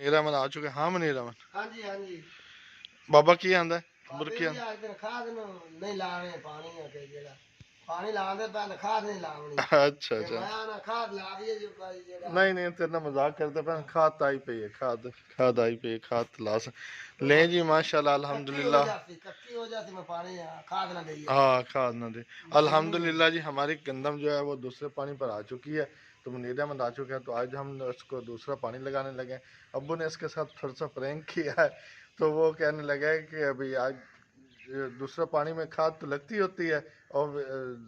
नीरा मन आ चुके। हाँ मनीरा मन हाँ जी हाँ जी बाबा की आंदा है बाबे जी आज दिन खाद नहीं लाने पानी के जेड़ा पानी लांदे पहले खाद नहीं लावनी अच्छा ते अच्छा। मैं ना खाद लावीए जो भाई जेड़ा नहीं नहीं तेरे ना मजाक करते पे खाद तो आई पई है। खाद खाद आई पई है। खाद तो ला ले जी माशाल्लाह अल्हम्दुलिल्लाह। कच्ची हो जाती मैं पानी खाद ना दई हाँ खाद ना दे। अल्हम्दुलिल्लाह जी हमारी गंदम जो है वो दूसरे पानी पर आ चुकी है। तो मनीरा में आ चुके हैं। तो आज हम उसको दूसरा पानी लगाने लगे। अब्बू ने इसके साथ थोड़ा सा प्रैंक किया है। तो वो कहने लगा है कि अभी आज दूसरा पानी में खाद तो लगती होती है और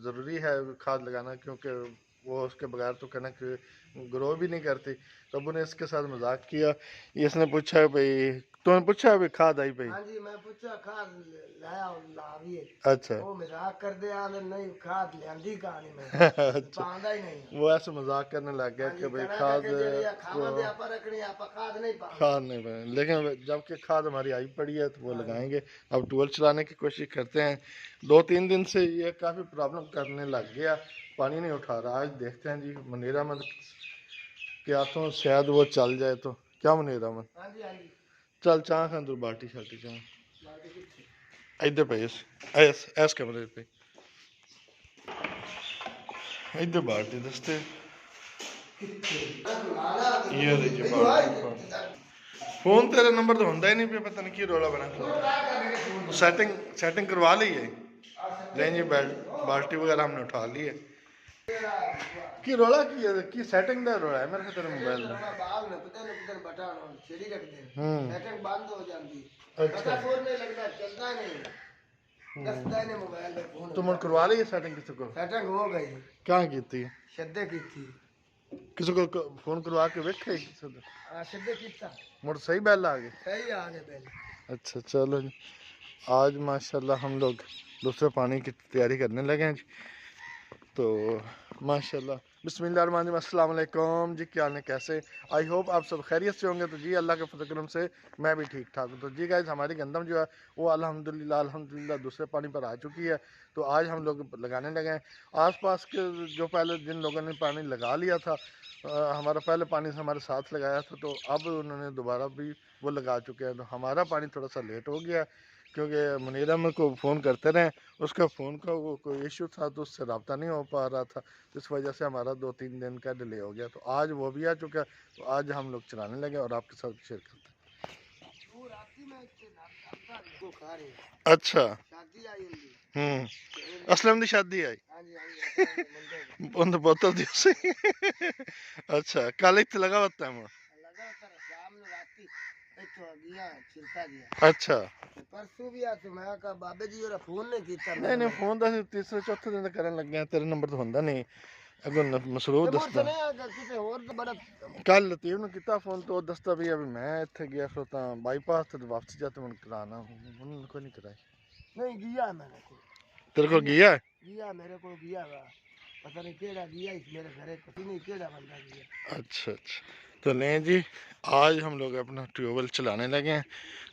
ज़रूरी है खाद लगाना क्योंकि वो उसके बगैर तो कनक ग्रो भी नहीं करती। तो अब्बू ने इसके साथ मजाक किया। इसने पूछा भाई तूने पूछा अभी खाद आई भाई। हाँ जी मैं पूछा खाद लाया लावीए अच्छा वो मजाक कर दे आने नहीं खाद लियांदी कहानी में अच्छा पांदा ही नहीं वो ऐसे मजाक करने लग गया हाँ कि जी भाई कना खाद के जेड़ी को खावा दे आपा रखनी आपा खाद नहीं पाऊंगा खाद नहीं बने लेकिन जबकि खाद हमारी आई पड़ी है तो वो हाँ जी लगाएंगे। अब ट्यूबवेल चलाने की कोशिश करते हैं। 2-3 दिन से ये काफ़ी प्रॉब्लम करने लग गया। पानी नहीं उठा रहा। आज देखते हैं जी मनीरा मत के हाथों शायद वो चल जाए तो क्या मनीरा मत हाँ जी हाँ जी चल चाह खां तू बाल्टी शाल्टी चाह बाकी किथे इधर पे ऐस कमरे पे इधर बाल्टी दस्ते लाला ये रही जी देखो बाल्टी भाई फोन तेरा नंबर तो होंदा ही नहीं पे पता नहीं की रोला बना सेटिंग सेटिंग करवा ली है। नहीं जी बाल्टी वगैरह हमने उठा ली है। की रोला की सेटिंग दा रोला है मेरे ख्याल तेरे मोबाइल में। बाल में पता नहीं किधर बटन और छेड़ी रख दे सेटिंग बंद हो जाती अच्छा पता फोन नहीं लगता चलता नहीं दसदा नहीं मोबाइल पे फोन तो मुड़ करवा ली है सेटिंग किसी को सेटिंग हो गई क्या की थी शद्दे की थी किसी को फोन करवा के वेखे किसी को हाँ शद्दे की था मुड़ सही बैल आ गई। सही आ गए पहले अच्छा चलो जी आज माशाल्लाह हम लोग दूसरे पानी की तैयारी करने लगे हैं जी। तो माशाल्लाह बिस्मिल्लाहिर्रहमानिर्रहीम अस्सलाम वालेकुम जी क्या हाल है कैसे आई होप आप सब खैरियत से होंगे। तो जी अल्लाह के फजल करम से मैं भी ठीक ठाक हूँ। तो जी गाइस हमारी गंदम जो है वो अल्हम्दुलिल्लाह दूसरे पानी पर आ चुकी है। तो आज हम लोग लगाने लगे हैं। आसपास के जो पहले जिन लोगों ने पानी लगा लिया था हमारा पहले पानी से हमारे साथ लगाया था तो अब उन्होंने दोबारा भी वो लगा चुके हैं। तो हमारा पानी थोड़ा सा लेट हो गया क्योंकि मुनीरा मेरे को फ़ोन करते रहे उसका फ़ोन का वो कोई इशू था तो उससे रब्ता नहीं हो पा रहा था। तो इस वजह से हमारा 2-3 दिन का डिले हो गया। तो आज वो भी आ चुका है। तो आज हम लोग चलाने लगे और आपके साथ शेयर करते हैं। अच्छा असलम की शादी आई उन्हें बोतल दी उसे अच्छा कल इतने लगा होता है अच्छा परसों भी आ मैं कहा बाबे जी ओरा फोन नहीं कीता नहीं नहीं फोन तो तीसरे चौथे दिन करन लगे हैं। तेरा नंबर तो होंदा नहीं अगो मसरूफ दसदा कल लतीफ ने किया फोन तो दसदा भी अभी मैं इतने गया सो बाईपास तो वापस जाते मन कराना उन्होंने कोई नहीं कराई नहीं गया मैंने तेरे को गया है गया मेरे को गया पता नहीं केड़ा गया मेरे घरे पता नहीं केड़ा बंदा गया। अच्छा अच्छा तो लें जी आज हम लोग अपना ट्यूबवेल चलाने लगे हैं।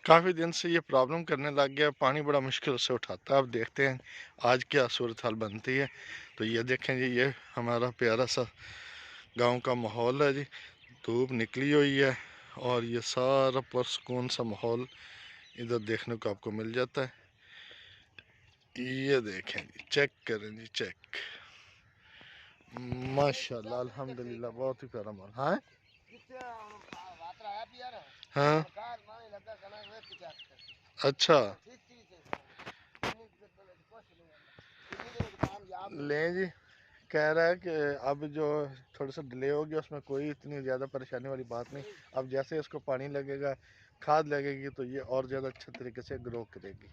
काफ़ी दिन से ये प्रॉब्लम करने लग गया पानी बड़ा मुश्किल से उठाता है। अब देखते हैं आज क्या सूरत हाल बनती है। तो ये देखें जी ये हमारा प्यारा सा गांव का माहौल है जी। धूप निकली हुई है और ये सारा पुरसकून सा माहौल इधर देखने को आपको मिल जाता है। ये देखें जी चेक करें जी चेक माशाल्लाह अल्हम्दुलिल्लाह बहुत ही प्यारा माहौल। हाँ हाँ अच्छा ले जी कह रहा है कि अब जो थोड़ा सा डिले हो गया उसमें कोई इतनी ज़्यादा परेशानी वाली बात नहीं। अब जैसे इसको पानी लगेगा खाद लगेगी तो ये और ज़्यादा अच्छे तरीके से ग्रो करेगी।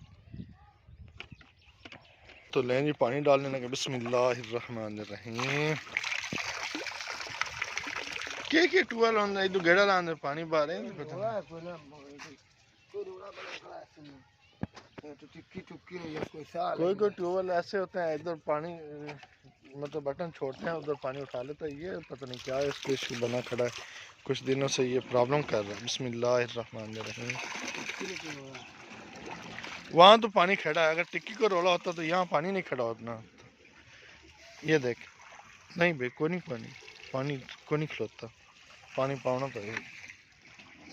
तो लें जी पानी डालने लगे बिस्मिल्लाहिर्रहमानिर्रहीम के टूअल होंदा इधर गेड़ा लाने पानी बारे पता कोई कोई ट्यूबवेल ऐसे होते हैं इधर पानी मतलब बटन छोड़ते हैं उधर पानी उठा लेता है। ये पता नहीं क्या है इसको इशू बना खड़ा है कुछ दिनों से ये प्रॉब्लम कर रहा है। बिस्मिल्लाहिर्रहमानिर्रहीम वहाँ तो पानी खड़ा है अगर टिक्की को रोला होता तो यहाँ पानी नहीं खड़ा होता। ये देख नहीं भाई कोई नहीं पानी पानी को नहीं खलोता पानी पाना पड़ेगा।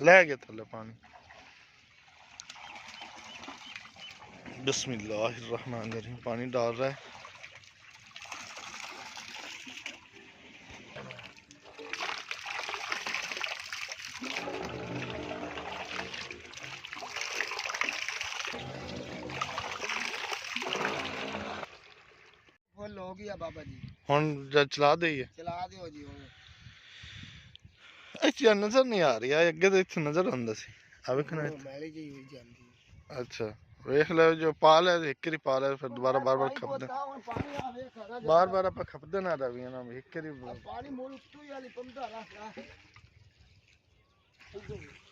ले गया थले पानी। बिस्मिल्लाहिर्रहमानिर्रहीम पानी डाल रहा है। फुल हो गया बाबा जी, हुन जब चला दईए चला दियो जी हुन। अच्छा नजर नहीं आ रही है अगे तो इतने नजर आंदा सी अब हुन इतने। मैली जी हुई जांदी। अच्छा देख लो जो पाल है एक ही पाल है फिर दोबारा बार बार खपदे पानी आ देख ना बार बार आप खपदे ना रविया ना एक ही। पानी मोर उठू वाली पंदा रहा।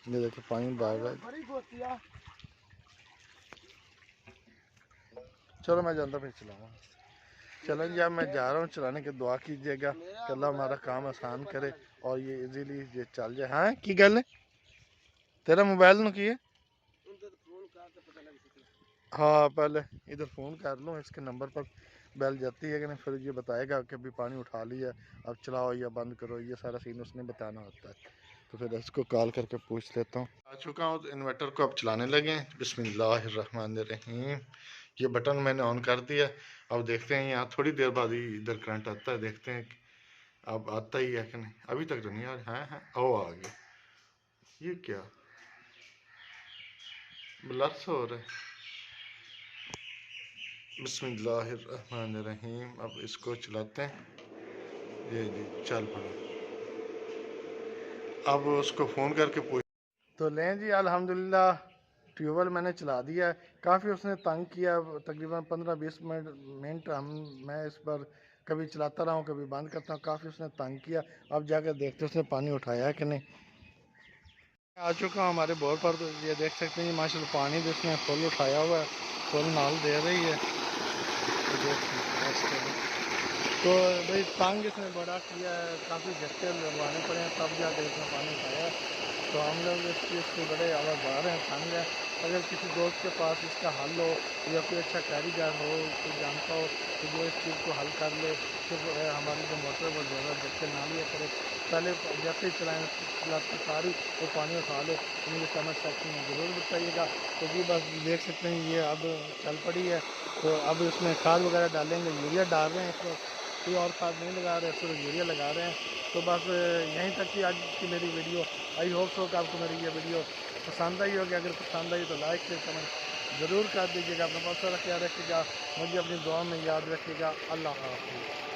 ये देखो पानी डाल रहा है। बड़ी गोतिया। चलो मैं जानता फिर चलाऊंगा। चलो जी अब मैं जा रहा हूँ चलाने की दुआ कीजिएगा कि अल्लाह हमारा काम आसान करे और ये इजीली ये चल जाए। हाँ की गल है तेरा मोबाइल नु की है? हाँ पहले इधर फ़ोन कर लो इसके नंबर पर बेल जाती है कि नहीं फिर ये बताएगा कि अभी पानी उठा लिया अब चलाओ या बंद करो ये सारा सीन उसने बताना होता है। तो फिर इसको कॉल करके पूछ लेता हूँ। आ चुका हूँ तो इन्वर्टर को अब चलाने लगे। बिस्मिल्लाहिर्रहमानिर्रहीम ये बटन मैंने ऑन कर दिया। अब देखते हैं यहाँ थोड़ी देर बाद ही इधर करंट आता है देखते हैं अब आता ही है कि नहीं। अभी तक तो नहीं आ रहा है ओ आ गया। ये क्या ब्लर्स हो रहा है। बिस्मिल्लाहिर्रहमानिर्रहीम अब इसको चलाते हैं। ये जी चल पड़ा। अब उसको फ़ोन करके पूछ तो लें जी अल्हम्दुलिल्लाह ट्यूबवेल मैंने चला दिया है। काफ़ी उसने तंग किया तकरीबन 15-20 मिनट मैं इस पर कभी चलाता रहा हूँ कभी बंद करता हूँ काफ़ी उसने तंग किया। अब जाकर देखते उसने पानी उठाया है कि नहीं। आ चुका हूँ हमारे बोर पर तो ये देख सकते हैं माशाल्लाह पानी भी उसने फुल उठाया हुआ है फुल नाल दे रही है। तो भाई तंग इसने बड़ा किया है काफ़ी झटके लगवाने पड़े हैं तब जाकर इसने पानी उठाया। तो हम लोग इस चीज़ से बड़े आभार हैं तंग है। अगर किसी दोस्त के पास इसका हल हो या कोई अच्छा कारीगर हो कोई जानता हो तो जो इस चीज़ को हल कर ले सिर्फ हमारी जो मोटर है वो ज़्यादा झटके ना लिया करे। पहले जैसे ही चलाते सारी वो पानी उठा ले तो मुझे कमेंट सेक्शन में ज़रूर बताइएगा। तो जी बस देख सकते हैं ये अब चल पड़ी है। तो अब इसमें खाद वगैरह डालेंगे यूरिया डाल रहे हैं इसको कोई और खाद नहीं लगा रहे सिर्फ यूरिया लगा रहे हैं। तो बस यहीं तक की आज की मेरी वीडियो। आई होप सो कि आपको मेरी ये वीडियो पसंद आई होगी। अगर पसंद आई तो लाइक शेयर कमेंट ज़रूर कर दीजिएगा। अपना बहुत सारा ख्याल रखिएगा मुझे अपनी दुआ में याद रखिएगा। अल्लाह हाफ़िज़।